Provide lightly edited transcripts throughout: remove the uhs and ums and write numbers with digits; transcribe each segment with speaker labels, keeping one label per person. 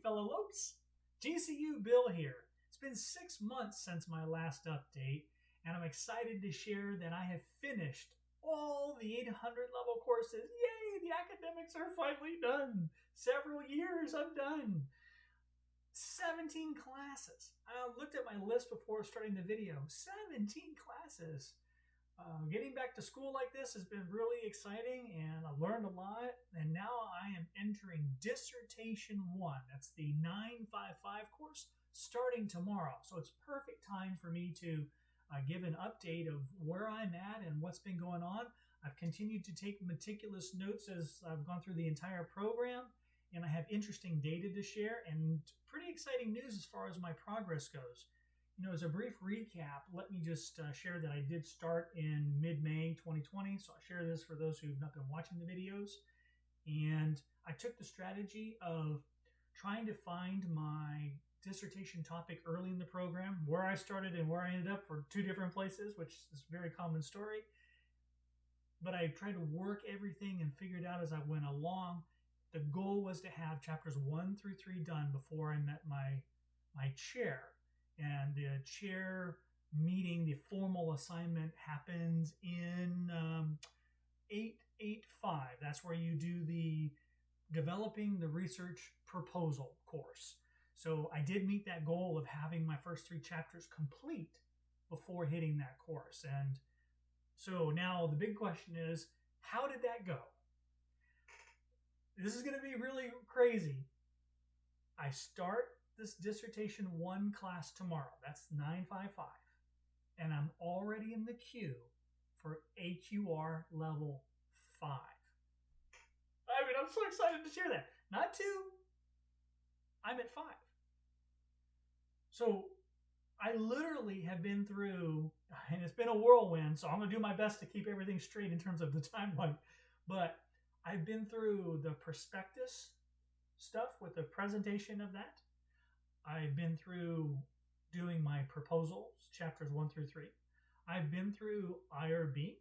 Speaker 1: fellow Lopes. GCU Bill here. It's been 6 months since my last update, and I'm excited to share that I have finished all the 800 level courses. Yay, the academics are finally done. Several years, I'm done. 17 classes. I looked at my list before starting the video. 17 classes. Getting back to school like this has been really exciting, and I learned a lot. And now I am entering Dissertation 1. That's the 955 course starting tomorrow. So it's perfect time for me to give an update of where I'm at and what's been going on. I've continued to take meticulous notes as I've gone through the entire program, and I have interesting data to share and pretty exciting news as far as my progress goes. As a brief recap, let me just share that I did start in mid-May 2020. So I'll share this for those who've not been watching the videos. And I took the strategy of trying to find my dissertation topic early in the program. Where I started and where I ended up were two different places, which is a very common story. But I tried to work everything and figure it out as I went along. The goal was to have chapters 1 through 3 done before I met my chair. And the chair meeting, the formal assignment happens in 885. That's where you do the developing the research proposal course. So I did meet that goal of having my first 3 chapters complete before hitting that course. And so now the big question is, how did that go? This is going to be really crazy. I start this Dissertation 1 class tomorrow. That's 955. And I'm already in the queue for AQR level 5. I mean, I'm so excited to share that. Not 2. I'm at 5. So I literally have been through, and it's been a whirlwind, so I'm going to do my best to keep everything straight in terms of the timeline. But I've been through the prospectus stuff with the presentation of that. I've been through doing my proposals, chapters 1 through 3. I've been through IRB.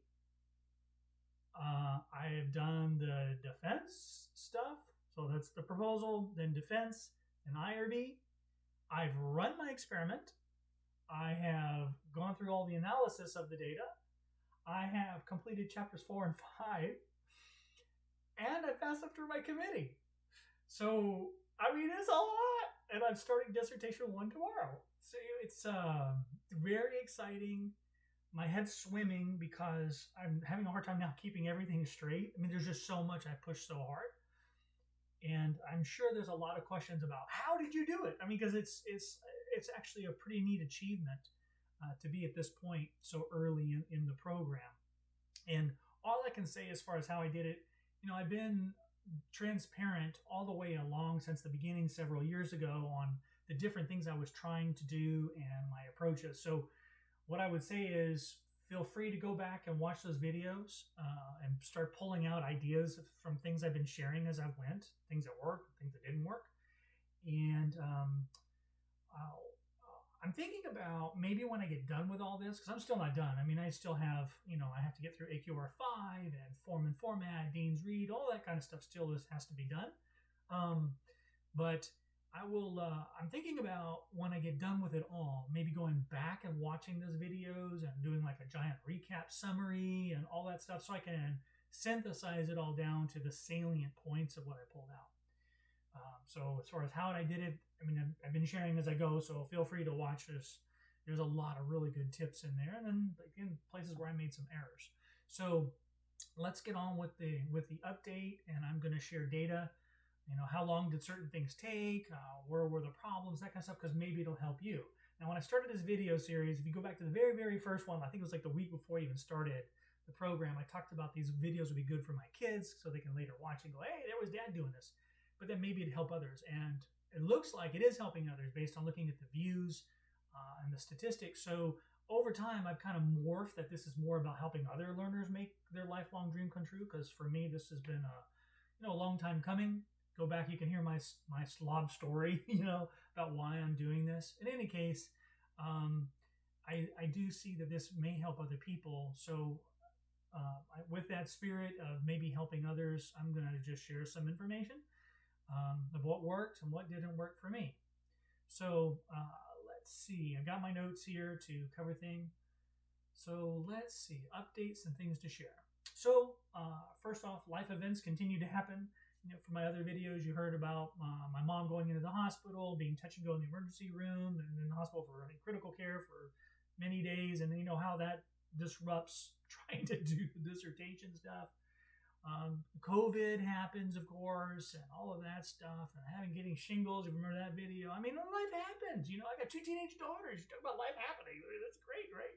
Speaker 1: I have done the defense stuff. So that's the proposal, then defense, and IRB. I've run my experiment. I have gone through all the analysis of the data. I have completed chapters 4 and 5. And I passed up through my committee. So, I mean, it's a lot. And I'm starting Dissertation 1 tomorrow. So it's very exciting. My head's swimming because I'm having a hard time now keeping everything straight. I mean, there's just so much I pushed so hard. And I'm sure there's a lot of questions about how did you do it? I mean, because it's actually a pretty neat achievement to be at this point so early in the program. And all I can say as far as how I did it, I've been transparent all the way along since the beginning several years ago on the different things I was trying to do and my approaches. So what I would say is feel free to go back and watch those videos and start pulling out ideas from things I've been sharing as I went, things that worked, things that didn't work. And I'm thinking about maybe when I get done with all this, because I'm still not done. I mean, I still have, I have to get through AQR 5 and form and format, Dean's Read, all that kind of stuff still has to be done. But I will, I'm thinking about when I get done with it all, maybe going back and watching those videos and doing like a giant recap summary and all that stuff so I can synthesize it all down to the salient points of what I pulled out. So as far as how I did it, I mean, I've been sharing as I go, so feel free to watch this. There's a lot of really good tips in there, and then again, places where I made some errors. So let's get on with the update, and I'm going to share data. How long did certain things take? Where were the problems? That kind of stuff, because maybe it'll help you. Now, when I started this video series, if you go back to the very, very first one, I think it was like the week before I even started the program, I talked about these videos would be good for my kids so they can later watch and go, hey, there was Dad doing this. But then maybe it'd help others. And it looks like it is helping others based on looking at the views and the statistics. So over time, I've kind of morphed that this is more about helping other learners make their lifelong dream come true. Because for me, this has been a long time coming. Go back, you can hear my slob story, about why I'm doing this. In any case, I do see that this may help other people. So with that spirit of maybe helping others, I'm going to just share some information. of what worked and what didn't work for me. So let's see. I got my notes here to cover things. So let's see. Updates and things to share. So first off, life events continue to happen. From my other videos, you heard about my mom going into the hospital, being touch and go in the emergency room, and in the hospital for critical care for many days, and how that disrupts trying to do the dissertation stuff. COVID happens, of course, and all of that stuff, and getting shingles. You remember that video? I mean, life happens. I got 2 teenage daughters. You talk about life happening. That's great, right?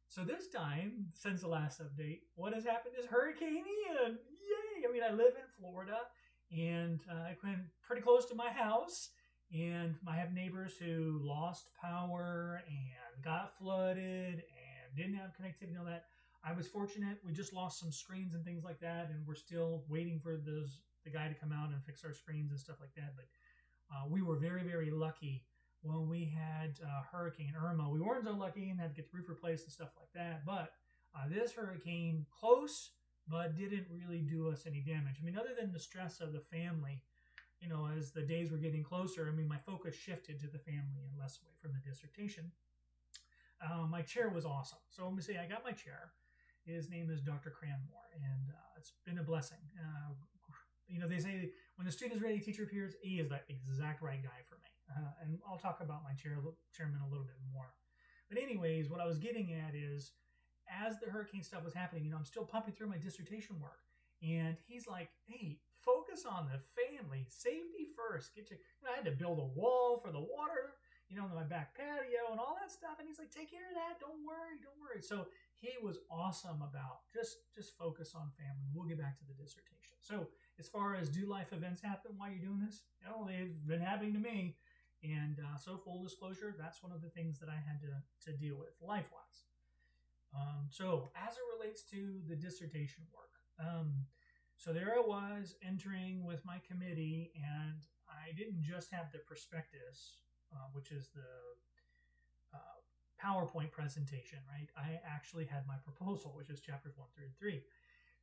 Speaker 1: So this time, since the last update, what has happened is Hurricane Ian. Yay! I mean, I live in Florida, and I went pretty close to my house, and I have neighbors who lost power and got flooded and didn't have connectivity and all that. I was fortunate. We just lost some screens and things like that, and we're still waiting for the guy to come out and fix our screens and stuff like that. But we were very, very lucky when we had Hurricane Irma. We weren't so lucky and had to get the roof replaced and stuff like that. But this hurricane, close, but didn't really do us any damage. I mean, other than the stress of the family, as the days were getting closer, I mean, my focus shifted to the family and less away from the dissertation. My chair was awesome. So let me say I got my chair. His name is Dr. Cranmore, and it's been a blessing. They say when the student is ready, the teacher appears. He is the exact right guy for me. And I'll talk about my chairman a little bit more. But anyways, what I was getting at is, as the hurricane stuff was happening, I'm still pumping through my dissertation work. And he's like, hey, focus on the family. Safety first. I had to build a wall for the water, in my back patio and all that stuff. And he's like, take care of that. Don't worry. So he was awesome about just focus on family. We'll get back to the dissertation. So as far as do life events happen while you're doing this? They've been happening to me. And so full disclosure, that's one of the things that I had to deal with life-wise. So as it relates to the dissertation work, so there I was entering with my committee, and I didn't just have the prospectus, which is the PowerPoint presentation, right? I actually had my proposal, which is chapters 1 through 3.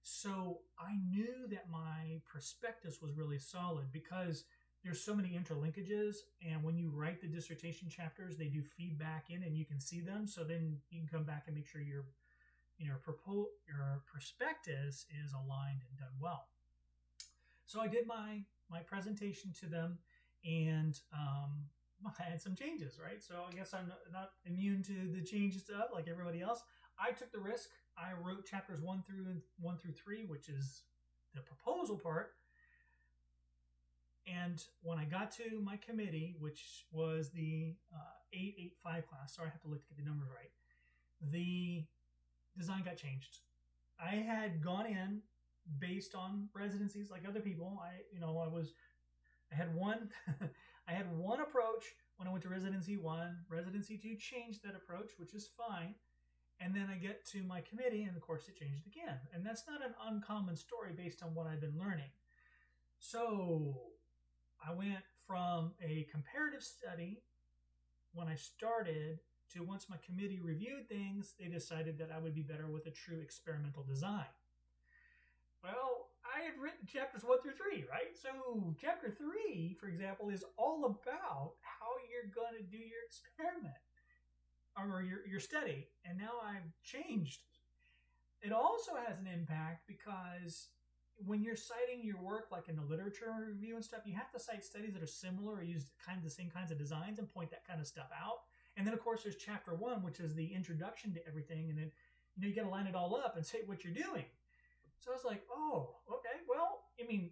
Speaker 1: So I knew that my prospectus was really solid because there's so many interlinkages, and when you write the dissertation chapters, they do feedback in and you can see them. So then you can come back and make sure your prospectus is aligned and done well. So I did my presentation to them, and I had some changes, right? So I guess I'm not immune to the change stuff like everybody else. I took the risk. I wrote chapters 1 through 3, which is the proposal part. And when I got to my committee, which was the 885 class, sorry, I have to look to get the numbers right, the design got changed. I had gone in based on residencies like other people. I had one I had one approach when I went to residency 1. Residency 2 changed that approach, which is fine. And then I get to my committee, and of course it changed again. And that's not an uncommon story based on what I've been learning. So I went from a comparative study when I started to, once my committee reviewed things, they decided that I would be better with a true experimental design. Well, I had written chapters 1 through 3, right? So chapter 3, for example, is all about how you're going to do your experiment or your study. And now I've changed. It also has an impact because when you're citing your work, like in the literature review and stuff, you have to cite studies that are similar or use the same kinds of designs and point that kind of stuff out. And then, of course, there's chapter 1, which is the introduction to everything. And then, you got to line it all up and say what you're doing. So I was like, oh, okay. Well,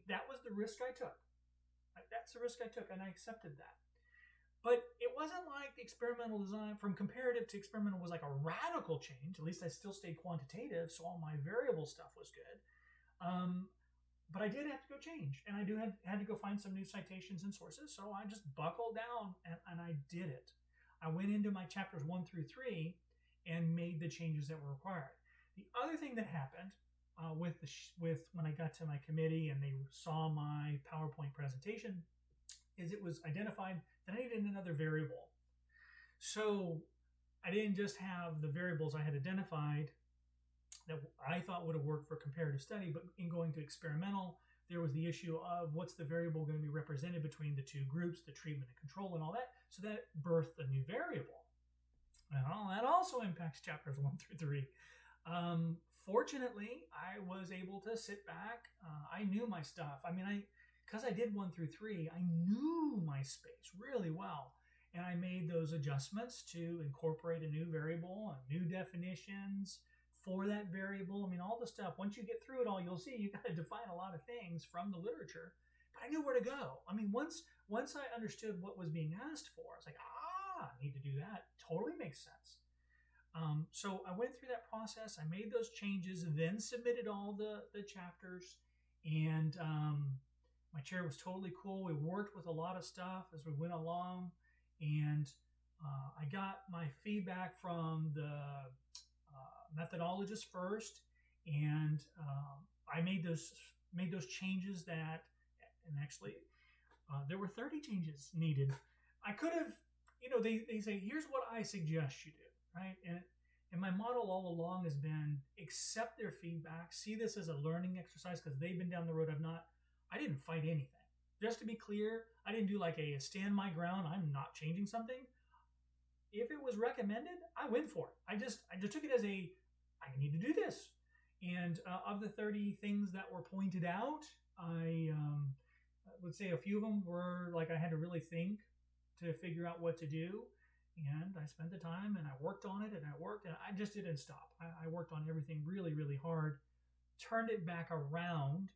Speaker 1: that was the risk I took. That's the risk I took, and I accepted that. But it wasn't like the experimental design from comparative to experimental was like a radical change. At least I still stayed quantitative, so all my variable stuff was good. But I did have to go change, and I had to go find some new citations and sources. So I just buckled down and I did it. I went into my chapters 1 through 3 and made the changes that were required. The other thing that happened with when I got to my committee and they saw my PowerPoint presentation is it was identified that I needed another variable. So I didn't just have the variables I had identified that I thought would have worked for comparative study, but in going to experimental, There was the issue of what's the variable going to be represented between the two groups, the treatment and control and all that. So that birthed a new variable. Well, that also impacts chapters 1 through 3. Fortunately, I was able to sit back. I knew my stuff. I mean, because I did 1 through 3, I knew my space really well. And I made those adjustments to incorporate a new variable and new definitions for that variable. I mean, all the stuff. Once you get through it all, you'll see you got to define a lot of things from the literature. But I knew where to go. I mean, once I understood what was being asked for, I was like, I need to do that. Totally makes sense. So I went through that process. I made those changes, then submitted all the chapters. And my chair was totally cool. We worked with a lot of stuff as we went along. And I got my feedback from the methodologist first, and I made those changes and actually there were 30 changes needed. I could have, they say, here's what I suggest you do, right? And my model all along has been accept their feedback, see this as a learning exercise because they've been down the road. I didn't fight anything. Just to be clear, I didn't do like a stand my ground. I'm not changing something. If it was recommended, I went for it. I just took it as I need to do this. And of the 30 things that were pointed out, I would say a few of them were like I had to really think to figure out what to do. And I spent the time and I worked on it and I just didn't stop. I worked on everything really, really hard, turned it back around,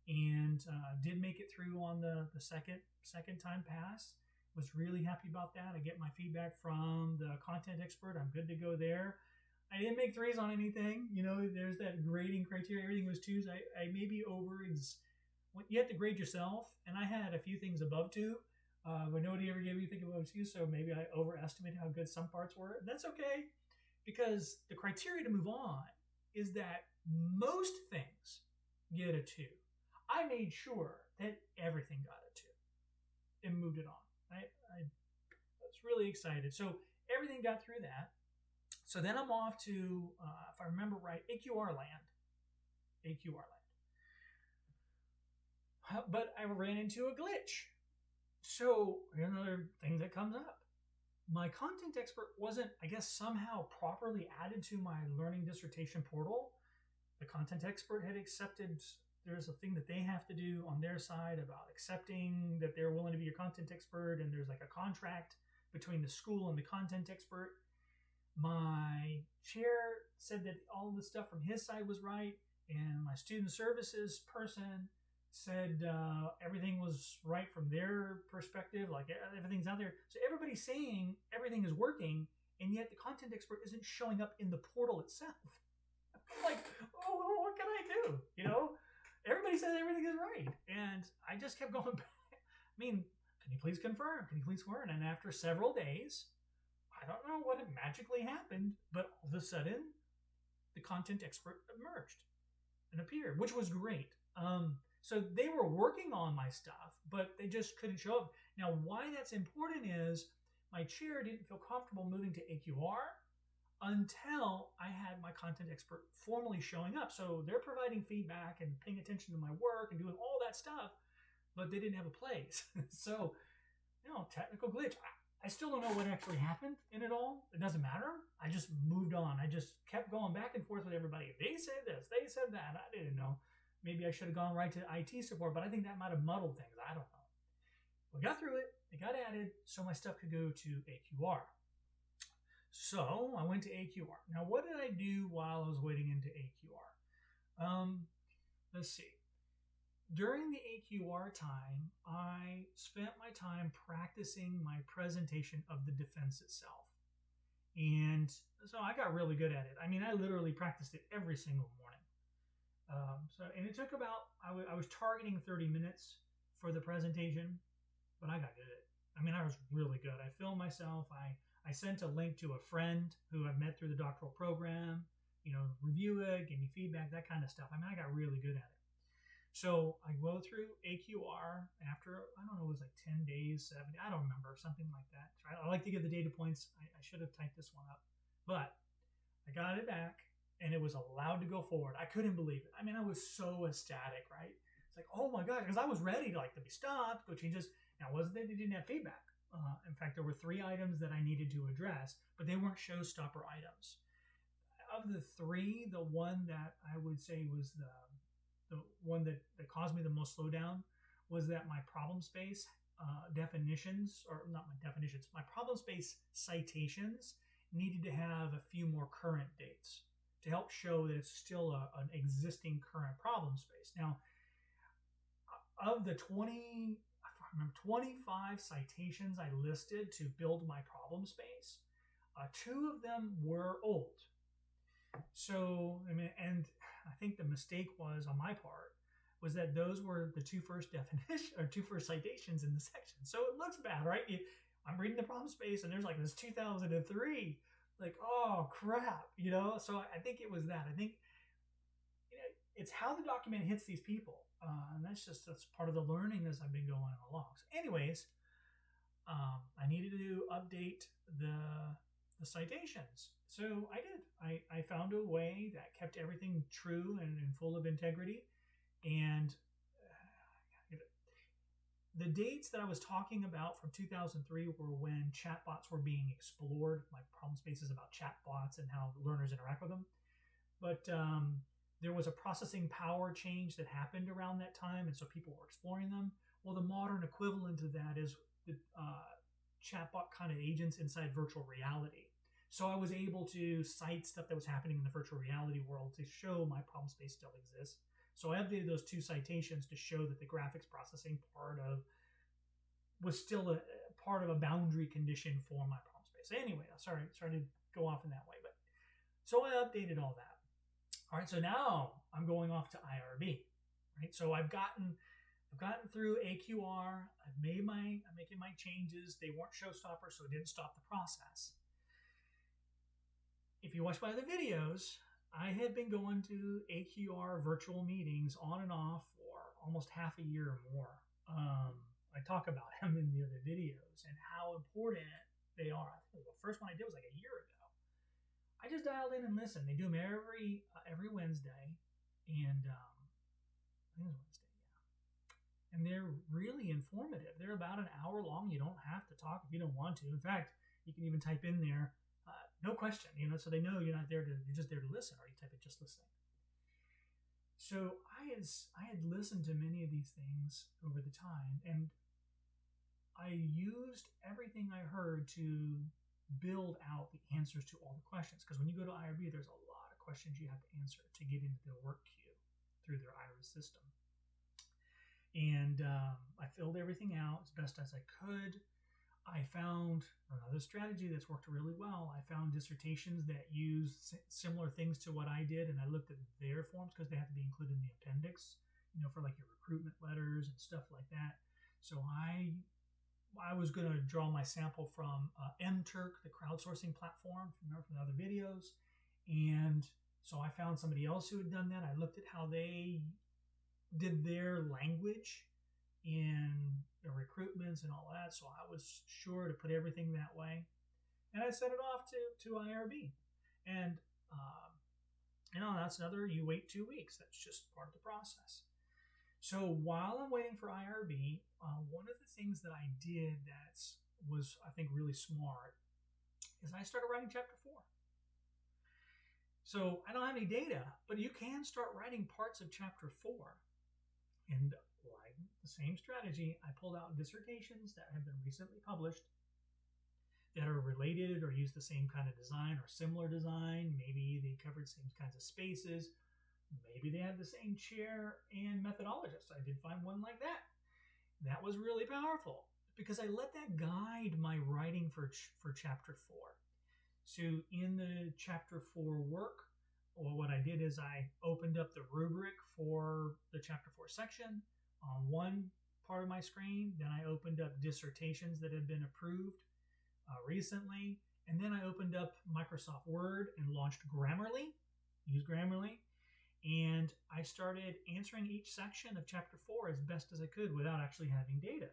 Speaker 1: and did make it through on the second time pass. Was really happy about that. I get my feedback from the content expert. I'm good to go there. I didn't make 3s on anything. There's that grading criteria. Everything was 2s. I maybe you have to grade yourself, and I had a few things above 2, but nobody ever gave me anything above 2, so maybe I overestimated how good some parts were. And that's okay, because the criteria to move on is that most things get a 2. I made sure that everything got a 2 and moved it on. I was really excited. So everything got through that. So then I'm off to, if I remember right, AQR land. But I ran into a glitch. So another thing that comes up. My content expert wasn't, I guess, somehow properly added to my learning dissertation portal. The content expert had accepted. There's a thing that they have to do on their side about accepting that they're willing to be your content expert, and there's like a contract between the school and the content expert. My chair said that all of the stuff from his side was right, and my student services person said everything was right from their perspective, like everything's out there. So everybody's saying everything is working, and yet the content expert isn't showing up in the portal itself. Like, oh, what can I do? Everybody says everything is right. And I just kept going back. I mean, can you please confirm? Can you please confirm? And after several days, I don't know what had magically happened, but all of a sudden, the content expert emerged and appeared, which was great. So they were working on my stuff, but they just couldn't show up. Now, why that's important is my chair didn't feel comfortable moving to AQR until I had my content expert formally showing up. So they're providing feedback and paying attention to my work and doing all that stuff, but they didn't have a place. So, technical glitch. I still don't know what actually happened in it all. It doesn't matter. I just moved on. I just kept going back and forth with everybody. They said this, they said that. I didn't know. Maybe I should have gone right to IT support, but I think that might have muddled things. I don't know. We got through it. It got added so my stuff could go to AQR. So I went to AQR. Now, what did I do while I was waiting into AQR? Let's see. During the AQR time, I spent my time practicing my presentation of the defense itself. And so I got really good at it. I mean, I literally practiced it every single morning. And it took about, I was targeting 30 minutes for the presentation, but I got good at it. I mean, I was really good. I filmed myself. I sent a link to a friend who I've met through the doctoral program, review it, give me feedback, that kind of stuff. I mean, I got really good at it. So I go through AQR after, I don't know, it was like 10 days, 7, I don't remember, something like that. I like to get the data points. I should have typed this one up, but I got it back and it was allowed to go forward. I couldn't believe it. I mean, I was so ecstatic, right? It's like, oh my God, because I was ready to be stopped, go change this. Now, wasn't that they didn't have feedback. In fact, there were 3 items that I needed to address, but they weren't showstopper items. Of the 3, the one that I would say was the one that caused me the most slowdown was that my problem space definitions, or not my definitions, my problem space citations needed to have a few more current dates to help show that it's still an existing current problem space. Now, of the 25 citations I listed to build my problem space, 2 of them were old. So, I mean, and I think the mistake was on my part was that those were the 2 first definition or 2 first citations in the section. So it looks bad, right? I'm reading the problem space and there's like this 2003, like, oh crap, So I think it was that. I think it's how the document hits these people. And that's part of the learning as I've been going along. So anyways, I needed to update the citations. So I did. I found a way that kept everything true and full of integrity. And the dates that I was talking about from 2003 were when chatbots were being explored. My problem space is about chatbots and how learners interact with them. But there was a processing power change that happened around that time, and so people were exploring them. Well, the modern equivalent of that is the chatbot kind of agents inside virtual reality. So I was able to cite stuff that was happening in the virtual reality world to show my problem space still exists. So I updated those 2 citations to show that the graphics processing was still a part of a boundary condition for my problem space. Anyway, sorry to go off in that way, but so I updated all that. All right, so now I'm going off to IRB, right? So I've gotten through AQR. I'm making my changes. They weren't showstoppers, so it didn't stop the process. If you watch my other videos, I had been going to AQR virtual meetings on and off for almost half a year or more. I talk about them in the other videos and how important they are. I think the first one I did was like a year ago. I just dialed in and listened. They do them every Wednesday, and I think it was Wednesday, yeah. And they're really informative. They're about an hour long. You don't have to talk if you don't want to. In fact, you can even type in there, no question, so they know you're just there to listen, or you type it just listening. So I had listened to many of these things over the time, and I used everything I heard to build out the answers to all the questions. Because when you go to IRB, there's a lot of questions you have to answer to get into their work queue through their IRIS system. And I filled everything out as best as I could. I found another strategy that's worked really well. I found dissertations that use similar things to what I did, and I looked at their forms because they have to be included in the appendix, for like your recruitment letters and stuff like that. So I was going to draw my sample from MTurk, the crowdsourcing platform, from the other videos. And so I found somebody else who had done that. I looked at how they did their language in the recruitments and all that. So I was sure to put everything that way. And I sent it off to IRB. And, that's another, you wait 2 weeks. That's just part of the process. So while I'm waiting for IRB, one of the things that I did that was, I think, really smart is I started writing chapter 4. So I don't have any data, but you can start writing parts of chapter 4. And like the same strategy, I pulled out dissertations that have been recently published that are related or use the same kind of design or similar design. Maybe they covered same kinds of spaces. Maybe they had the same chair and methodologist. I did find one like that. That was really powerful because I let that guide my writing for chapter 4. So in the chapter 4 work, what I did is I opened up the rubric for the chapter 4 section on one part of my screen. Then I opened up dissertations that had been approved recently. And then I opened up Microsoft Word and launched Grammarly, used Grammarly. And I started answering each section of chapter 4 as best as I could without actually having data.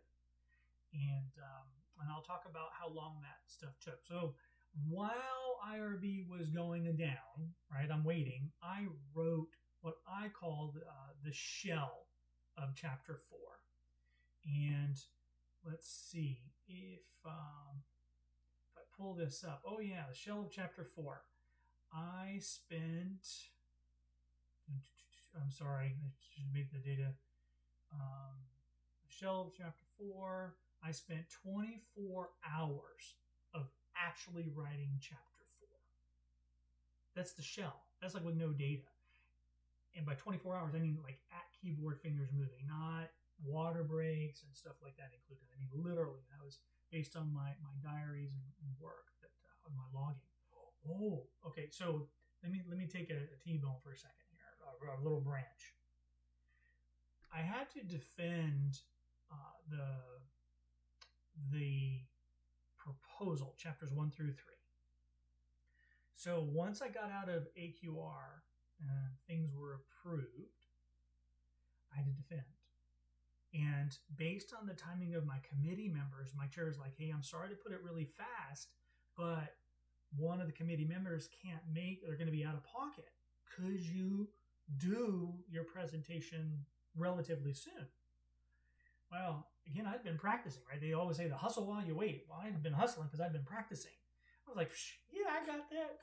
Speaker 1: And I'll talk about how long that stuff took. So while IRB was going down, right, I'm waiting, I wrote what I called the shell of chapter 4. And let's see if I pull this up. Oh yeah, the shell of chapter 4. I spent, I'm sorry, I should make the data. Shell of chapter 4, I spent 24 hours of actually writing chapter 4. That's the shell. That's like with no data. And by 24 hours, I mean like at keyboard fingers moving, not water breaks and stuff like that included. I mean, literally, that was based on my diaries and work that on my logging. Oh, okay. So let me take a T-bone for a second here, a little branch. I had to defend the proposal, chapters 1 through 3. So once I got out of AQR and things were approved, I had to defend. And based on the timing of my committee members, my chair is like, hey, I'm sorry to put it really fast, but one of the committee members can't make, they're going to be out of pocket. Could you do your presentation relatively soon? Well, again, I'd been practicing, right? They always say the hustle while you wait. Well, I'd been hustling because I'd been practicing. I was like, yeah, I got that.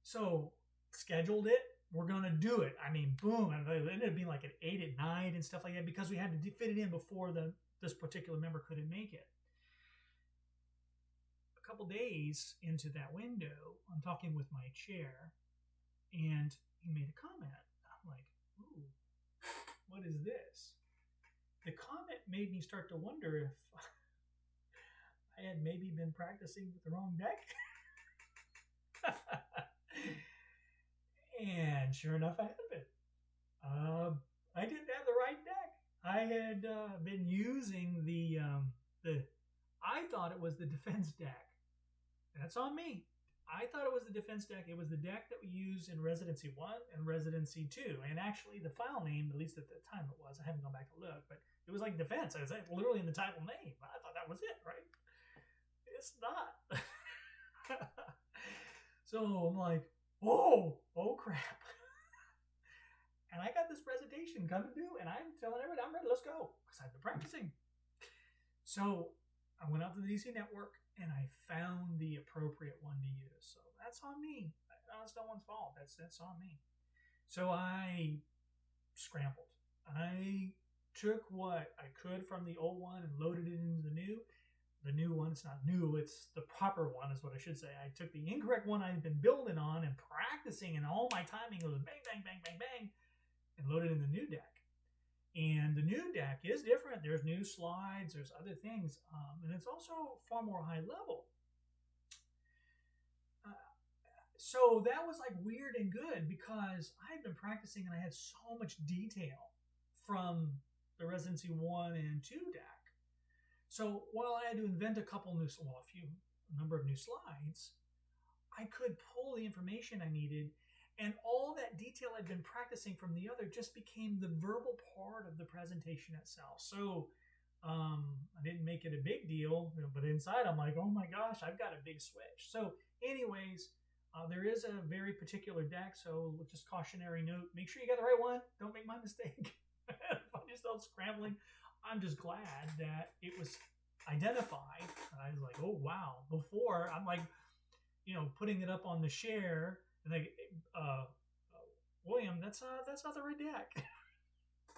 Speaker 1: So scheduled it. We're going to do it. I mean, boom. And it ended up being like at 8 at night and stuff like that because we had to fit it in before this particular member couldn't make it. A couple days into that window, I'm talking with my chair, and he made a comment. I'm like, ooh, what is this? The comment made me start to wonder if I had maybe been practicing with the wrong deck. And sure enough, I had been. I didn't have the right deck. I had been using the I thought it was the defense deck. That's on me. I thought it was the defense deck. It was the deck that we used in Residency 1 and Residency 2. And actually, the file name, at least at the time it was, I haven't gone back to look, but it was like defense. It was like literally in the title name. I thought that was it, right? It's not. So I'm like, oh crap. And I got this presentation coming due, and I'm telling everybody, I'm ready, let's go, because I've been practicing. So I went out to the DC network, and I found the appropriate one to use. So that's on me. That's no one's fault. That's on me. So I scrambled. I took what I could from the old one and loaded it into the new. The new one, it's not new, it's the proper one is what I should say. I took the incorrect one I'd been building on and practicing, and all my timing was bang, bang, bang, bang, bang, and loaded in the new deck. And the new deck is different. There's new slides, there's other things, and it's also far more high level. So that was like weird and good because I had been practicing and I had so much detail from the Residency 1 and 2 deck. So while I had to invent a number of new slides, I could pull the information I needed, and all that detail I'd been practicing from the other just became the verbal part of the presentation itself. So I didn't make it a big deal, but inside I'm like, oh my gosh, I've got a big switch. So anyways, there is a very particular deck, so just cautionary note, make sure you got the right one. Don't make my mistake. Find yourself scrambling. I'm just glad that it was identified. And I was like, oh, wow. Before, I'm like, putting it up on the share, and like, William, that's not the right deck.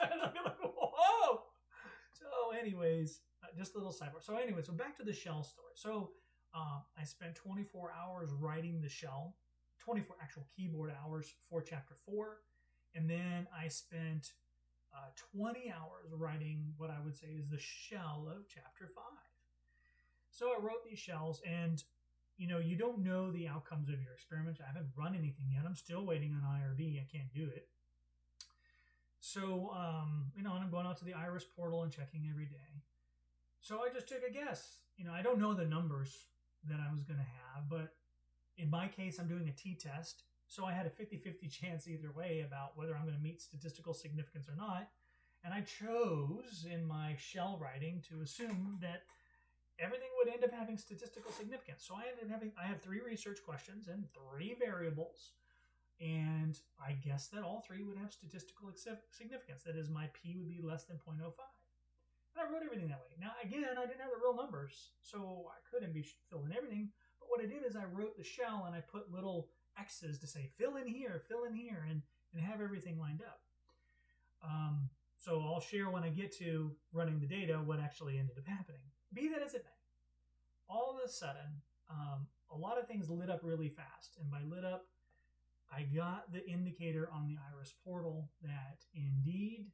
Speaker 1: And I'd be like, whoa. So anyways, just a little sidebar. So anyway, so back to the shell story. So I spent 24 hours writing the shell, 24 actual keyboard hours for chapter 4. And then I spent 20 hours writing what I would say is the shell of chapter 5. So I wrote these shells, and you don't know the outcomes of your experiments. I haven't run anything yet. I'm still waiting on IRB. I can't do it. So and I'm going out to the IRIS portal and checking every day. So I just took a guess. I don't know the numbers that I was going to have, but in my case, I'm doing a t-test. So I had a 50-50 chance either way about whether I'm going to meet statistical significance or not. And I chose in my shell writing to assume that everything would end up having statistical significance. So I have 3 research questions and 3 variables. And I guess that all three would have statistical significance. That is, my P would be less than 0.05. And I wrote everything that way. Now, again, I didn't have the real numbers, so I couldn't be filling everything. But what I did is I wrote the shell and I put little X's to say, fill in here, and have everything lined up. So I'll share when I get to running the data what actually ended up happening. Be that as it may, all of a sudden, a lot of things lit up really fast. And by lit up, I got the indicator on the IRIS portal that indeed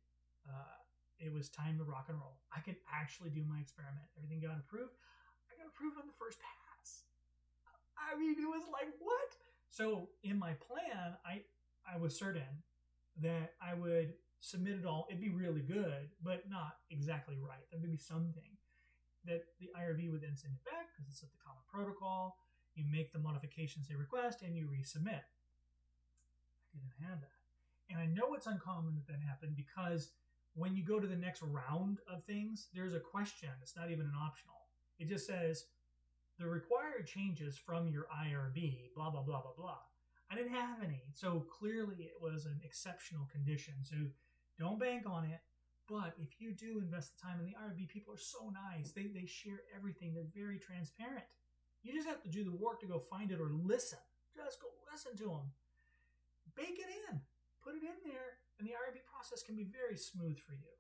Speaker 1: it was time to rock and roll. I could actually do my experiment. Everything got approved. I got approved on the first pass. I mean, it was like, what? So in my plan, I was certain that I would submit it all. It'd be really good, but not exactly right. There may be something that the IRB would then send it back because it's at the common protocol. You make the modifications they request and you resubmit. I didn't have that. And I know it's uncommon that happened because when you go to the next round of things, there's a question. It's not even an optional. It just says the required changes from your IRB, blah, blah, blah, blah, blah. I didn't have any. So clearly it was an exceptional condition. So don't bank on it. But if you do invest the time in the IRB, people are so nice. They share everything. They're very transparent. You just have to do the work to go find it or listen. Just go listen to them. Bake it in. Put it in there. And the IRB process can be very smooth for you.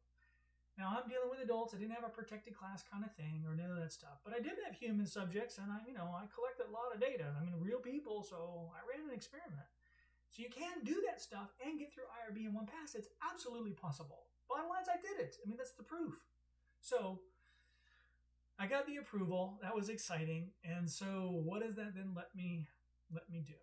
Speaker 1: Now, I'm dealing with adults. I didn't have a protected class kind of thing or none of that stuff. But I did have human subjects, and I collected a lot of data. I mean, real people, so I ran an experiment. So you can do that stuff and get through IRB in one pass. It's absolutely possible. Bottom line is I did it. I mean, that's the proof. So I got the approval. That was exciting. And so what does that then let me do?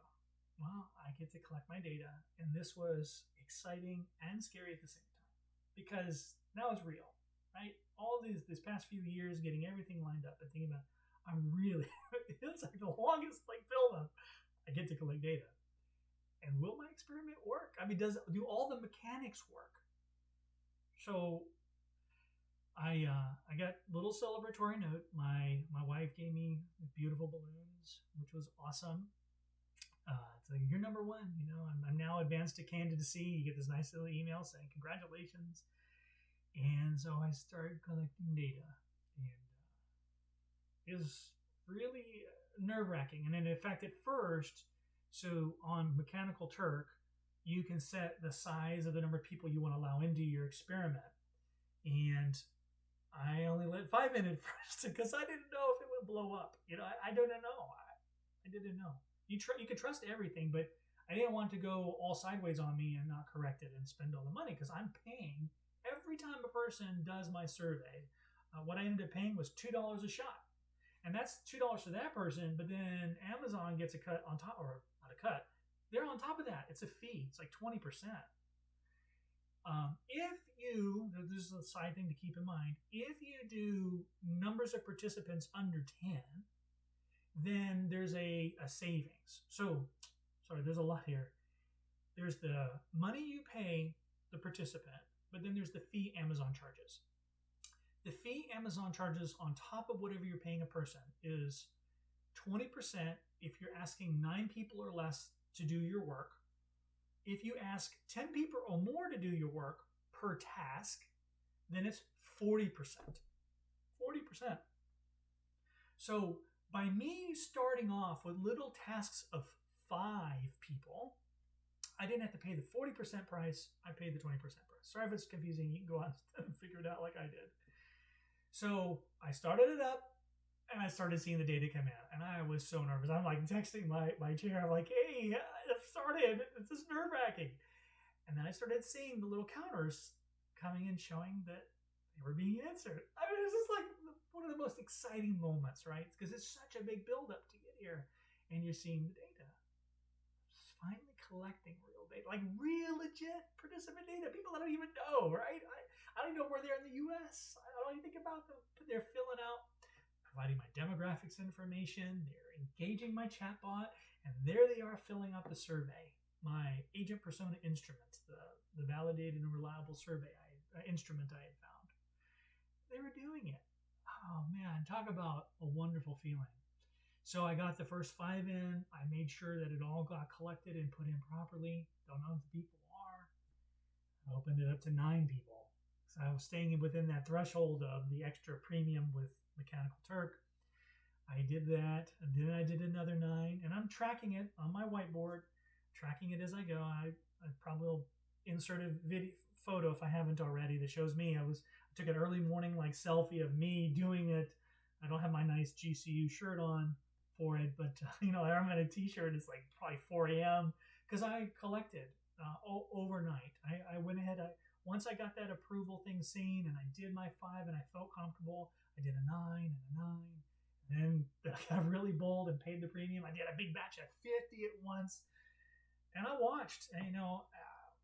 Speaker 1: Well, I get to collect my data. And this was exciting and scary at the same time because now it's real, right? All these past few years, getting everything lined up and thinking about, it feels like the longest build up. I get to collect data. And will my experiment work? I mean, do all the mechanics work? So I got a little celebratory note. My wife gave me beautiful balloons, which was awesome. It's like, you're number one. I'm now advanced to candidacy. You get this nice little email saying congratulations. And so I started collecting data, and it was really nerve-wracking. And then, in fact, at first, so on Mechanical Turk, you can set the size of the number of people you want to allow into your experiment. And I only let 5 in at first because I didn't know if it would blow up. I didn't know. I didn't know. You can trust everything, but I didn't want to go all sideways on me and not correct it and spend all the money because I'm paying every time a person does my survey. What I ended up paying was $2 a shot. And that's $2 for that person, but then Amazon gets a cut on top, or not a cut. They're on top of that. It's a fee. It's like 20%. This is a side thing to keep in mind, if you do numbers of participants under 10, then there's a savings. So, sorry, there's a lot here. There's the money you pay the participant, but then there's the fee Amazon charges. The fee Amazon charges on top of whatever you're paying a person is 20% if you're asking 9 people or less to do your work. If you ask 10 people or more to do your work per task, then it's 40%. 40%. So by me starting off with little tasks of 5 people, I didn't have to pay the 40% price. I paid the 20% price. Sorry if it's confusing. You can go on and figure it out like I did. So I started it up, and I started seeing the data come in, and I was so nervous. I'm texting my chair. I'm like, hey, it started. It's just nerve-wracking. And then I started seeing the little counters coming in showing that they were being answered. I mean, it's just one of the most exciting moments, right? Because it's such a big buildup to get here, and you're seeing the data. Just finally collecting real data, real legit participant data. People I don't even know, right? I don't even know where they're in the U.S. I don't even think about them, but they're filling out, providing my demographics information. They're engaging my chatbot, and there they are filling out the survey. My agent persona instrument, the validated and reliable survey instrument I had found. They were doing it. Oh man, talk about a wonderful feeling. So I got the first 5 in. I made sure that it all got collected and put in properly. Don't know if the people are. I opened it up to 9 people. So I was staying within that threshold of the extra premium with Mechanical Turk. I did that, and then I did another 9, and I'm tracking it on my whiteboard, tracking it as I go. I probably will insert a video photo if I haven't already that shows me. I took an early morning like selfie of me doing it. I don't have my nice GCU shirt on for it, but I'm in a t-shirt. It's like probably 4 a.m. because I collected overnight. I went ahead. Once I got that approval thing seen, and I did my 5, and I felt comfortable. I did a 9 and a 9. And then I got really bold and paid the premium. I did a big batch of 50 at once, and I watched. And,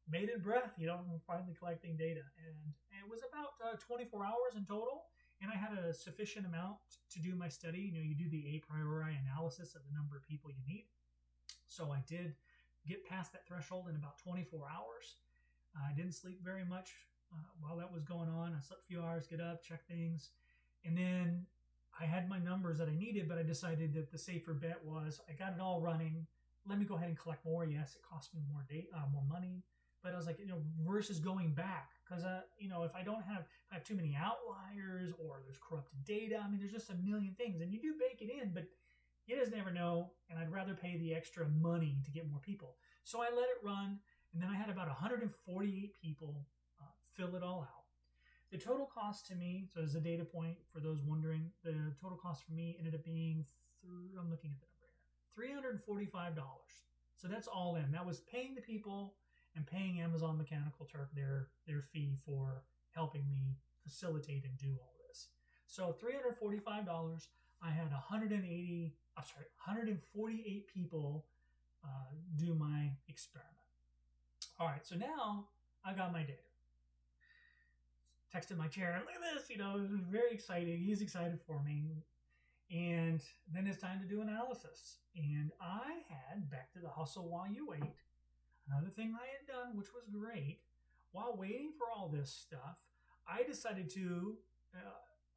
Speaker 1: bated breath, finally collecting data. And it was about 24 hours in total, and I had a sufficient amount to do my study. You do the a priori analysis of the number of people you need. So I did get past that threshold in about 24 hours. I didn't sleep very much while that was going on. I slept a few hours, get up, check things. And then I had my numbers that I needed, but I decided that the safer bet was I got it all running. Let me go ahead and collect more. Yes, it cost me more money. But I was like, versus going back, because if I have too many outliers or there's corrupted data, there's just a million things, and you do bake it in, but you just never know. And I'd rather pay the extra money to get more people. So I let it run, and then I had about 148 people fill it all out. The total cost to me, so as a data point for those wondering, the total cost for me ended up being, I'm looking at the number here, $345. So that's all in. That was paying the people and paying Amazon Mechanical Turk their fee for helping me facilitate and do all this. So $345. I had 148 people do my experiment. All right, so now I got my data. Texted my chair, look at this, it was very exciting. He's excited for me. And then it's time to do analysis. And I had, back to the hustle while you wait, another thing I had done, which was great, while waiting for all this stuff, I decided to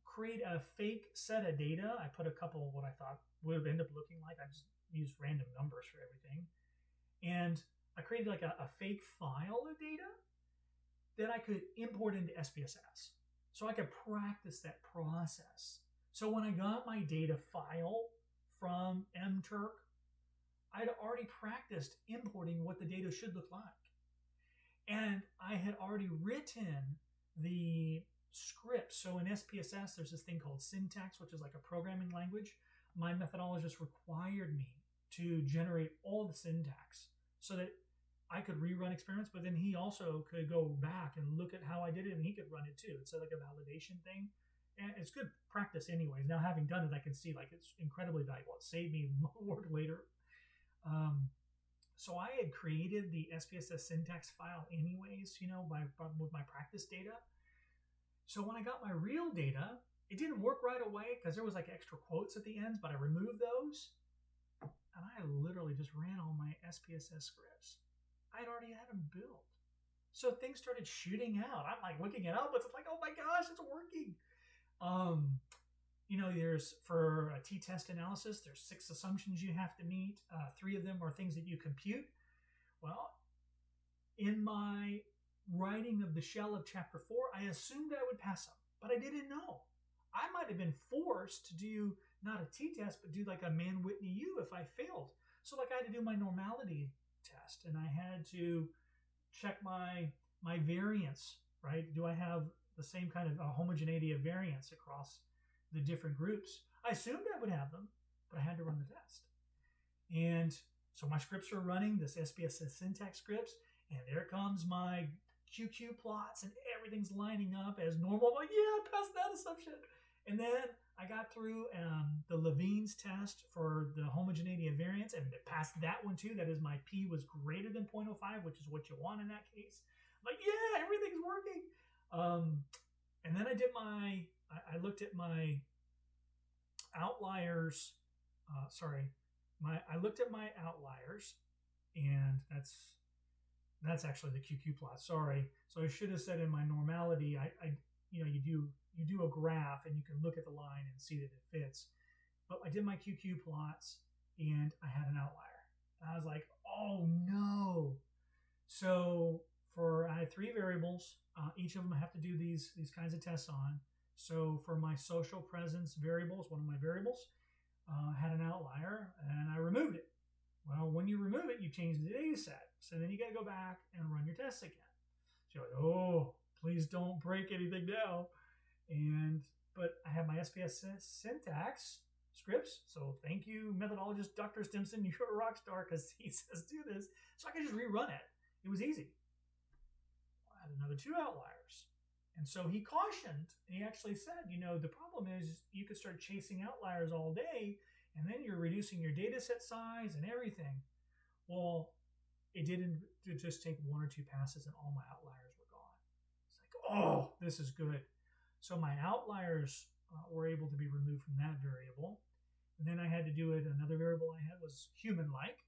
Speaker 1: create a fake set of data. I put a couple of what I thought would end up looking like. I just used random numbers for everything. And I created like a fake file of data that I could import into SPSS. So I could practice that process. So when I got my data file from mturk, I'd already practiced importing what the data should look like. And I had already written the script. So in SPSS, there's this thing called syntax, which is like a programming language. My methodologist required me to generate all the syntax so that I could rerun experiments, but then he also could go back and look at how I did it, and he could run it too. It's like a validation thing. And it's good practice anyways. Now, having done it, I can see like it's incredibly valuable. It saved me work later. So I had created the SPSS syntax file anyways, with my practice data. So when I got my real data, it didn't work right away because there was like extra quotes at the ends, but I removed those. And I literally just ran all my SPSS scripts. I'd already had them built. So things started shooting out. I'm like looking at outputs. It's like, oh my gosh, it's working. There's for a t-test analysis, there's 6 assumptions you have to meet. 3 of them are things that you compute. Well, in my writing of the shell of chapter 4, I assumed I would pass them, but I didn't know. I might have been forced to do not a t-test, but do like a Mann-Whitney U if I failed. So like I had to do my normality test, and I had to check my variance, right? Do I have the same kind of homogeneity of variance across the different groups? I assumed I would have them, but I had to run the test. And so my scripts are running, this SPSS syntax scripts, and there comes my QQ plots, and everything's lining up as normal. I'm like, yeah, I passed that assumption. And then I got through the Levine's test for the homogeneity of variance, and it passed that one too. That is, my P was greater than 0.05, which is what you want in that case. I'm like, yeah, everything's working. And then I looked at my outliers. I looked at my outliers, and that's actually the QQ plot. Sorry. So I should have said in my normality, you do a graph and you can look at the line and see that it fits. But I did my QQ plots and I had an outlier. And I was like, oh no. So I had 3 variables. Each of them I have to do these kinds of tests on. So for my social presence variables, one of my variables had an outlier, and I removed it. Well, when you remove it, you change the data set. So then you got to go back and run your tests again. So you're like, oh, please don't break anything now. But I have my SPS syntax scripts. So thank you, methodologist Dr. Stimson. You're a rock star because he says do this. So I can just rerun it. It was easy. I had another 2 outliers. And so he cautioned, he actually said, the problem is you could start chasing outliers all day, and then you're reducing your data set size and everything. Well, it didn't just take 1 or 2 passes and all my outliers were gone. It's like, oh, this is good. So my outliers were able to be removed from that variable. And then I had to do it. Another variable I had was human-like.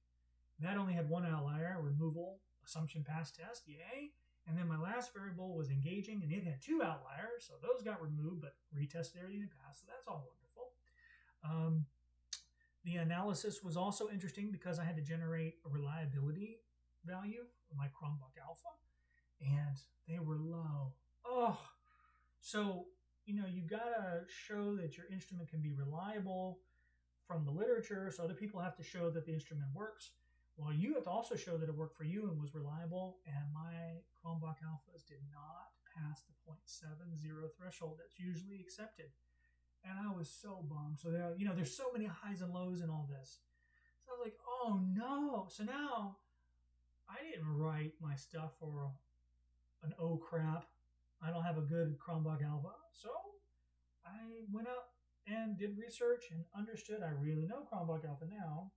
Speaker 1: That only had 1 outlier, removal, assumption pass test, yay. And then my last variable was engaging, and it had 2 outliers, so those got removed, but retest area didn't pass, so that's all wonderful. The analysis was also interesting because I had to generate a reliability value for my Chromebook Alpha, and they were low. Oh, so, you've got to show that your instrument can be reliable from the literature, so other people have to show that the instrument works. Well, you have to also show that it worked for you and was reliable, and my Chromebook Alphas did not pass the 0.70 threshold that's usually accepted. And I was so bummed. So there's so many highs and lows in all this. So I was like, oh no. So now I didn't write my stuff for an oh crap, I don't have a good Chromebook Alpha. So I went out and did research and understood I really know Chromebook Alpha now.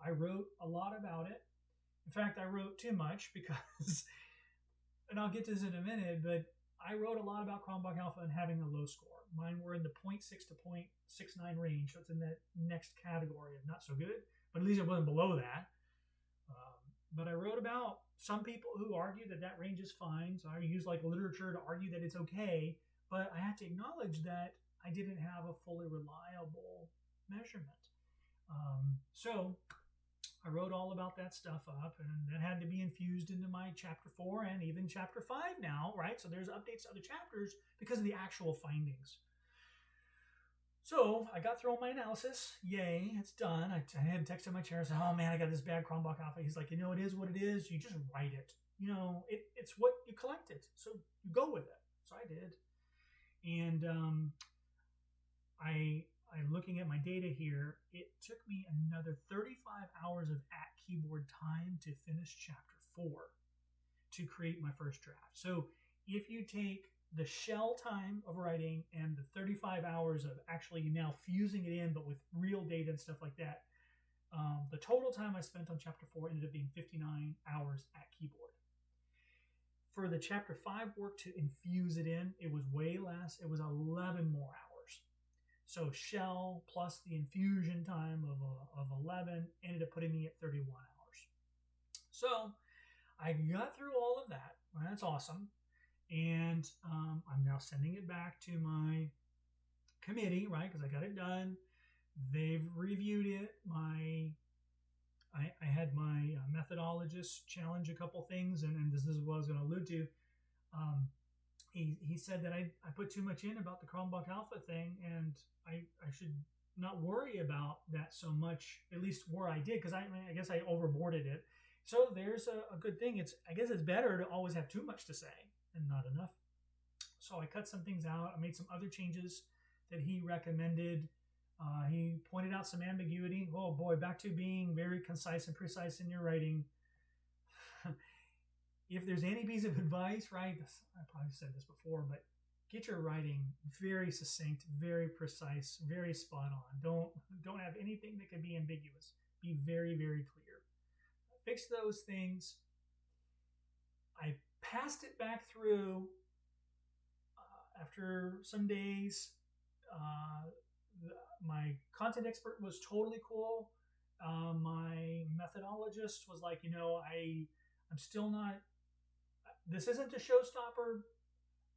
Speaker 1: I wrote a lot about it. In fact, I wrote too much because, and I'll get to this in a minute, but I wrote a lot about Chromebook Alpha and having a low score. Mine were in the 0.6 to 0.69 range, so it's in that next category of not so good, but at least it wasn't below that. But I wrote about some people who argue that that range is fine, so I use like literature to argue that it's okay, but I have to acknowledge that I didn't have a fully reliable measurement. So I wrote all about that stuff up, and that had to be infused into my chapter 4 and even chapter 5 now, right? So there's updates to other chapters because of the actual findings. So I got through all my analysis. Yay, it's done. I had texted my chair and said, oh man, I got this bad Chromebook Alpha. He's like, it is what it is. You just write it. It's what you collected. So you go with it. So I did. And I'm looking at my data here. It took me another 35 hours of at keyboard time to finish chapter 4 to create my first draft. So if you take the shell time of writing and the 35 hours of actually now fusing it in, but with real data and stuff like that, the total time I spent on chapter 4 ended up being 59 hours at keyboard. For the chapter 5 work to infuse it in, it was way less. It was 11 more hours. So shell plus the infusion time of 11 ended up putting me at 31 hours. So I got through all of that. Well, that's awesome. And I'm now sending it back to my committee, right? Because I got it done. They've reviewed it. I had my methodologist challenge a couple things, and this is what I was going to allude to. He said that I put too much in about the Chromebook Alpha thing, and I should not worry about that so much, at least where I did, because I guess I overboarded it. So there's a good thing. I guess it's better to always have too much to say and not enough. So I cut some things out. I made some other changes that he recommended. He pointed out some ambiguity. Oh boy, back to being very concise and precise in your writing. If there's any piece of advice, right, I probably said this before, but get your writing very succinct, very precise, very spot on. Don't have anything that can be ambiguous. Be very, very clear. Fix those things. I passed it back through after some days. My content expert was totally cool. My methodologist was like, I'm still not, this isn't a showstopper.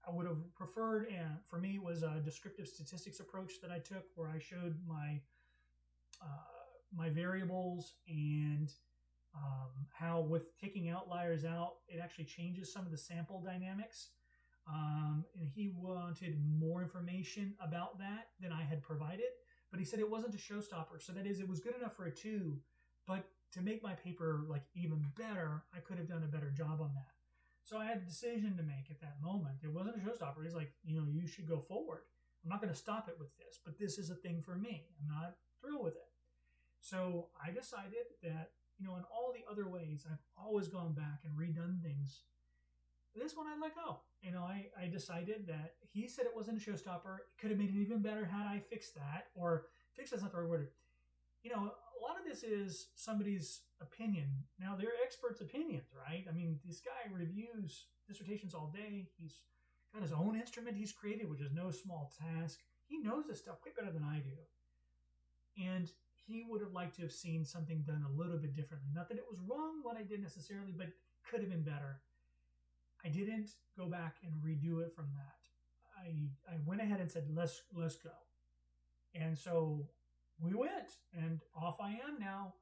Speaker 1: I would have preferred, and for me, it was a descriptive statistics approach that I took, where I showed my variables and how with taking outliers out, it actually changes some of the sample dynamics. And he wanted more information about that than I had provided, but he said it wasn't a showstopper. So that is, it was good enough for a 2, but to make my paper like even better, I could have done a better job on that. So I had a decision to make at that moment. It wasn't a showstopper. He's like, you should go forward. I'm not going to stop it with this, but this is a thing for me. I'm not thrilled with it. So I decided that, in all the other ways, I've always gone back and redone things. This one I let go. I decided that he said it wasn't a showstopper. It could have made it even better had I fixed that, or fix that's not the right word. A lot of this is somebody's opinion. Now, they're experts' opinions, right? I mean, this guy reviews dissertations all day. He's got his own instrument he's created, which is no small task. He knows this stuff way better than I do. And he would have liked to have seen something done a little bit differently. Not that it was wrong what I did necessarily, but could have been better. I didn't go back and redo it from that. I went ahead and said, let's go. And so we went, and off I am now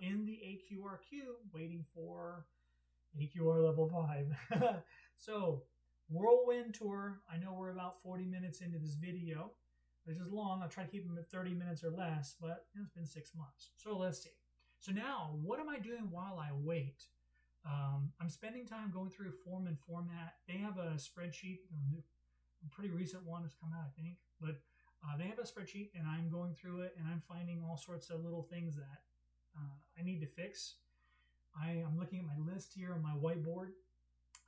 Speaker 1: in the AQRQ, waiting for AQR level 5. So whirlwind tour. I know we're about 40 minutes into this video, which is long. I'll try to keep them at 30 minutes or less, but it's been 6 months. So let's see. So now, what am I doing while I wait? I'm spending time going through form and format. They have a spreadsheet. A pretty recent one has come out, I think. But they have a spreadsheet, and I'm going through it, and I'm finding all sorts of little things that I need to fix. I'm looking at my list here on my whiteboard.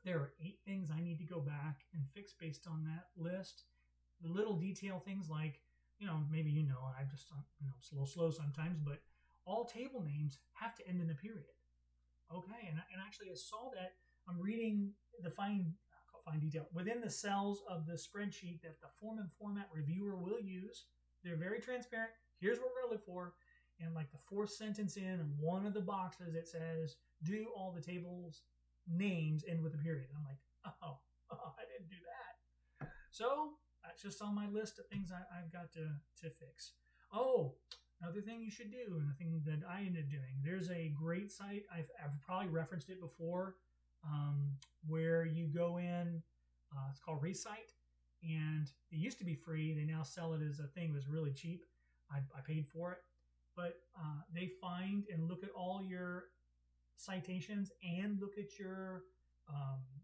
Speaker 1: There are 8 things I need to go back and fix based on that list. The little detail things like, maybe I'm just it's a little slow sometimes, but all table names have to end in a period. Okay, and actually I saw that. I'm reading the fine detail within the cells of the spreadsheet that the form and format reviewer will use. They're very transparent. Here's what we're going to look for. And like the 4th sentence in one of the boxes, it says, do all the tables names end with a period. I'm like, oh, I didn't do that. So that's just on my list of things I've got to fix. Oh, another thing you should do, and the thing that I ended up doing, there's a great site, I've probably referenced it before, where you go in, it's called Recite, and it used to be free. They now sell it as a thing that's really cheap. I paid for it. But they find and look at all your citations and look at your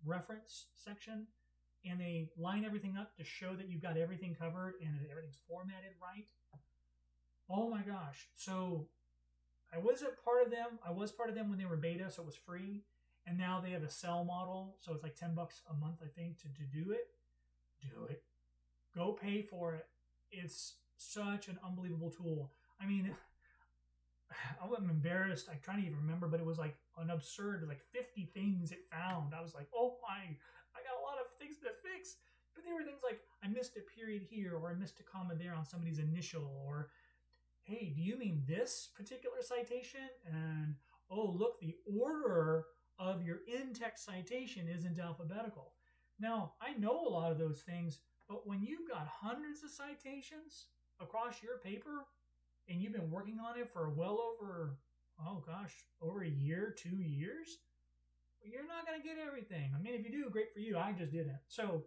Speaker 1: reference section, and they line everything up to show that you've got everything covered and everything's formatted right. Oh my gosh. So I was part of them when they were beta, so it was free. And now they have a sell model. So it's like $10 a month, I think, to do it. Do it. Go pay for it. It's such an unbelievable tool. I mean, I'm embarrassed. I'm trying to even remember, but it was like an absurd, like 50 things it found. I was like, oh my, I got a lot of things to fix. But there were things like, I missed a period here, or I missed a comma there on somebody's initial, or hey, do you mean this particular citation? And oh, look, the order of your in-text citation isn't alphabetical. Now, I know a lot of those things, but when you've got hundreds of citations across your paper and you've been working on it for well over, over a year, 2 years, you're not going to get everything. I mean, if you do, great for you. I just didn't. So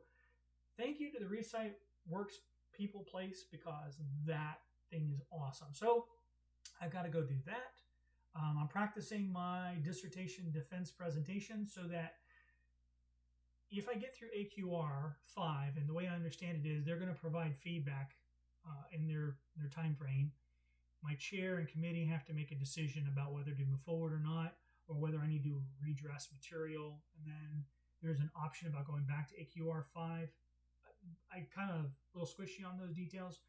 Speaker 1: thank you to the Recite Works people place, because that thing is awesome. So I've got to go do that. I'm practicing my dissertation defense presentation so that if I get through AQR 5, and the way I understand it is they're going to provide feedback in their time frame. My chair and committee have to make a decision about whether to move forward or not, or whether I need to redress material. And then there's an option about going back to AQR 5. I kind of a little squishy on those details,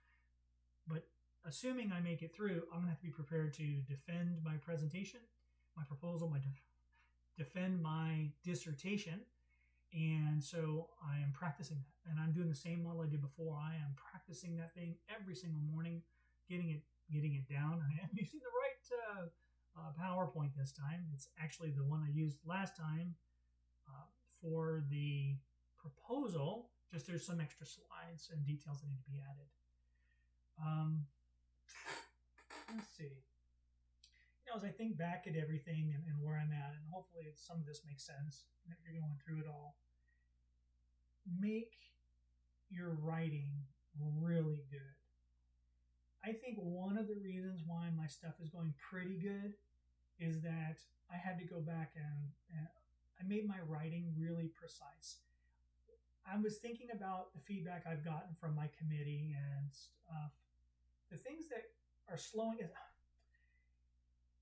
Speaker 1: but assuming I make it through, I'm going to have to be prepared to defend my presentation, my proposal, defend my dissertation. And so I am practicing that. And I'm doing the same model I did before. I am practicing that thing every single morning, getting it down. I am using the right PowerPoint this time. It's actually the one I used last time for the proposal, Just there's some extra slides and details that need to be added. Um, let's see. As I think back at everything and where I'm at, and hopefully some of this makes sense if you're going through it all, make your writing really good. I think one of the reasons why my stuff is going pretty good is that I had to go back and I made my writing really precise. I was thinking about the feedback I've gotten from my committee and stuff. The things that are slowing it.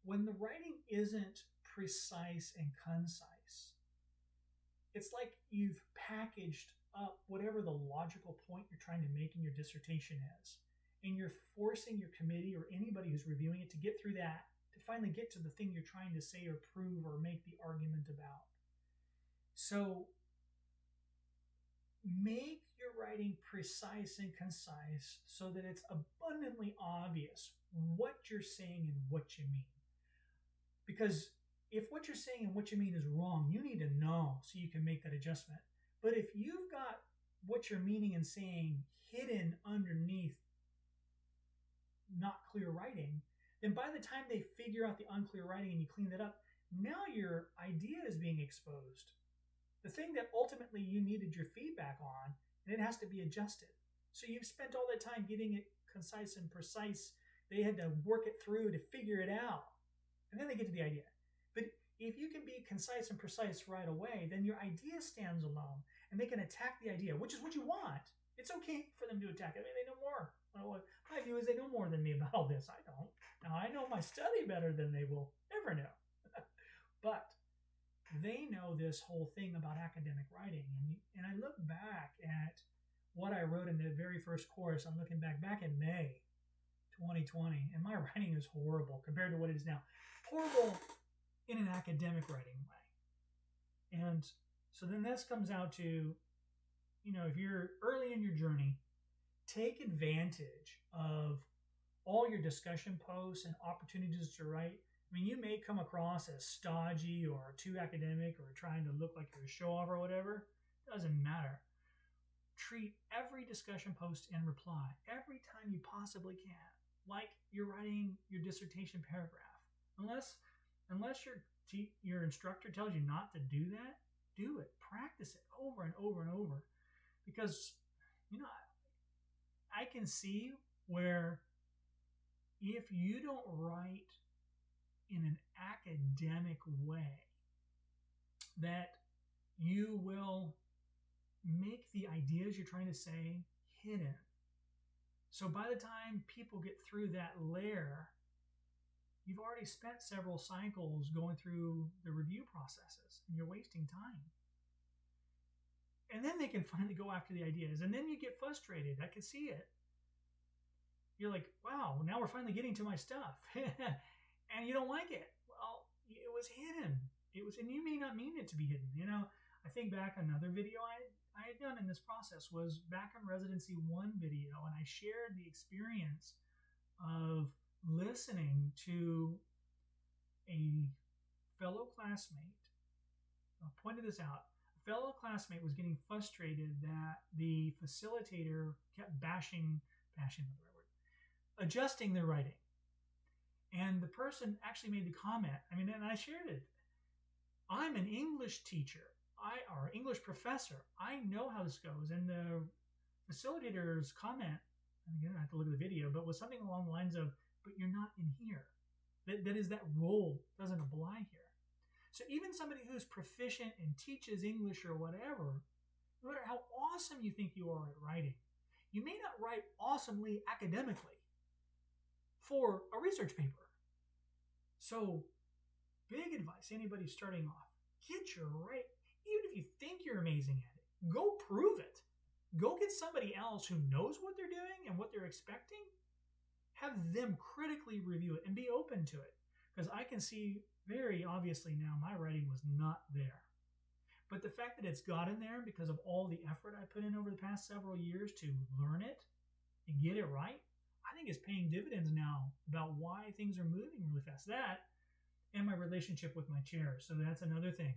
Speaker 1: When the writing isn't precise and concise, it's like you've packaged up whatever the logical point you're trying to make in your dissertation is, and you're forcing your committee or anybody who's reviewing it to get through that to finally get to the thing you're trying to say or prove or make the argument about. So make your writing precise and concise so that it's abundantly obvious what you're saying and what you mean. Because if what you're saying and what you mean is wrong, you need to know so you can make that adjustment. But if you've got what you're meaning and saying hidden underneath not clear writing, then by the time they figure out the unclear writing and you clean that up, now your idea is being exposed. The thing that ultimately you needed your feedback on, and it has to be adjusted. So you've spent all that time getting it concise and precise. They had to work it through to figure it out. And then they get to the idea. But if you can be concise and precise right away, then your idea stands alone and they can attack the idea, which is what you want. It's okay for them to attack it. I mean, they know more. Well, my view is they know more than me about all this. I don't. Now, I know my study better than they will ever know. But they know this whole thing about academic writing. And I look back at what I wrote in the very first course. I'm looking back in May 2020, and my writing is horrible compared to what it is now. Horrible in an academic writing way. And so then this comes out to, if you're early in your journey, take advantage of all your discussion posts and opportunities to write. I mean, you may come across as stodgy or too academic or trying to look like you're a show-off or whatever. Doesn't matter. Treat every discussion post and reply every time you possibly can, like you're writing your dissertation paragraph. Unless your instructor tells you not to do that, do it. Practice it over and over and over. Because, I can see where if you don't write in an academic way, that you will make the ideas you're trying to say hidden. So by the time people get through that layer, you've already spent several cycles going through the review processes and you're wasting time. And then they can finally go after the ideas. And then you get frustrated. I can see it. You're like, wow, now we're finally getting to my stuff. And you don't like it. Well, it was hidden. And you may not mean it to be hidden. I think back another video I had done in this process was back in Residency 1 video, and I shared the experience of listening to a fellow classmate. I pointed this out. A fellow classmate was getting frustrated that the facilitator kept adjusting their writing. And the person actually made the comment, and I shared it. I'm an English teacher, or English professor. I know how this goes. And the facilitator's comment, again, I have to look at the video, but was something along the lines of, but you're not in here. That role doesn't apply here. So even somebody who's proficient and teaches English or whatever, no matter how awesome you think you are at writing, you may not write awesomely academically for a research paper. So big advice, anybody starting off, get your right, even if you think you're amazing at it, go prove it. Go get somebody else who knows what they're doing and what they're expecting. Have them critically review it and be open to it. Because I can see very obviously now my writing was not there. But the fact that it's gotten there because of all the effort I put in over the past several years to learn it and get it right, I think is paying dividends now about why things are moving really fast. That and my relationship with my chair. So that's another thing.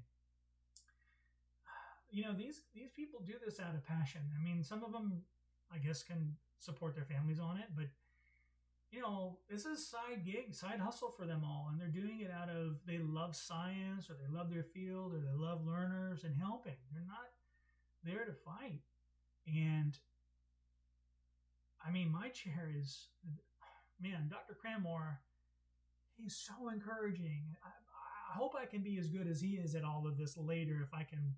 Speaker 1: these people do this out of passion. I mean, some of them, I guess, can support their families on it, but this is side gig, side hustle for them all, and they're doing it out of they love science, or they love their field, or they love learners and helping. They're not there to fight. And I mean, my chair is, man, Dr. Cranmore, he's so encouraging. I hope I can be as good as he is at all of this later, if I can,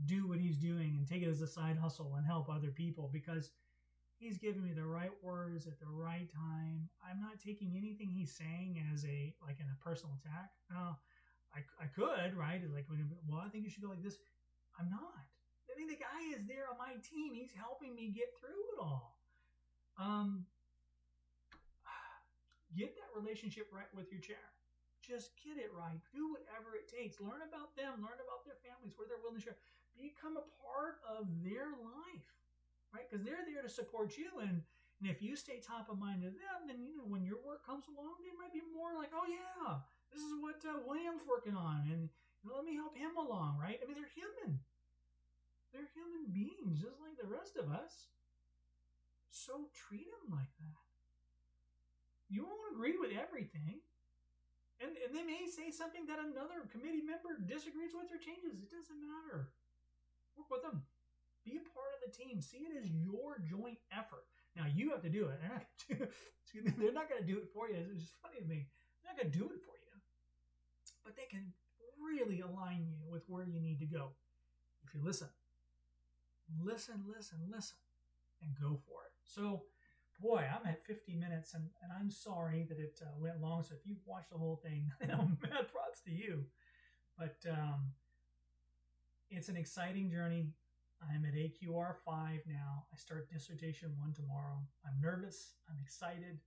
Speaker 1: do what he's doing and take it as a side hustle and help other people, because he's giving me the right words at the right time. I'm not taking anything he's saying as in a personal attack. I could, right? Like, well, I think you should go like this. I'm not. I mean, the guy is there on my team. He's helping me get through it all. Get that relationship right with your chair. Just get it right. Do whatever it takes. Learn about them. Learn about their families, where they're willing to share. Become a part of their life, right? Because they're there to support you. And if you stay top of mind to them, then, when your work comes along, they might be more like, oh, yeah, this is what William's working on. And let me help him along, right? I mean, they're human. They're human beings, just like the rest of us. So treat them like that. You won't agree with everything. And they may say something that another committee member disagrees with or changes. It doesn't matter. Work with them. Be a part of the team. See it as your joint effort. Now, you have to do it. They're not going to do it for you. It's just funny to me. They're not going to do it for you. But they can really align you with where you need to go. If you listen, and go for it. So, boy, I'm at 50 minutes, and I'm sorry that it went long. So if you've watched the whole thing, mad props to you. But it's an exciting journey. I'm at AQR 5 now. I start Dissertation 1 tomorrow. I'm nervous. I'm excited.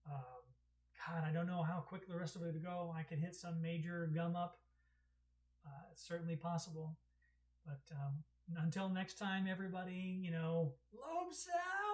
Speaker 1: God, I don't know how quick the rest of it will go. I could hit some major gum up. It's certainly possible. But until next time, everybody, lobes out.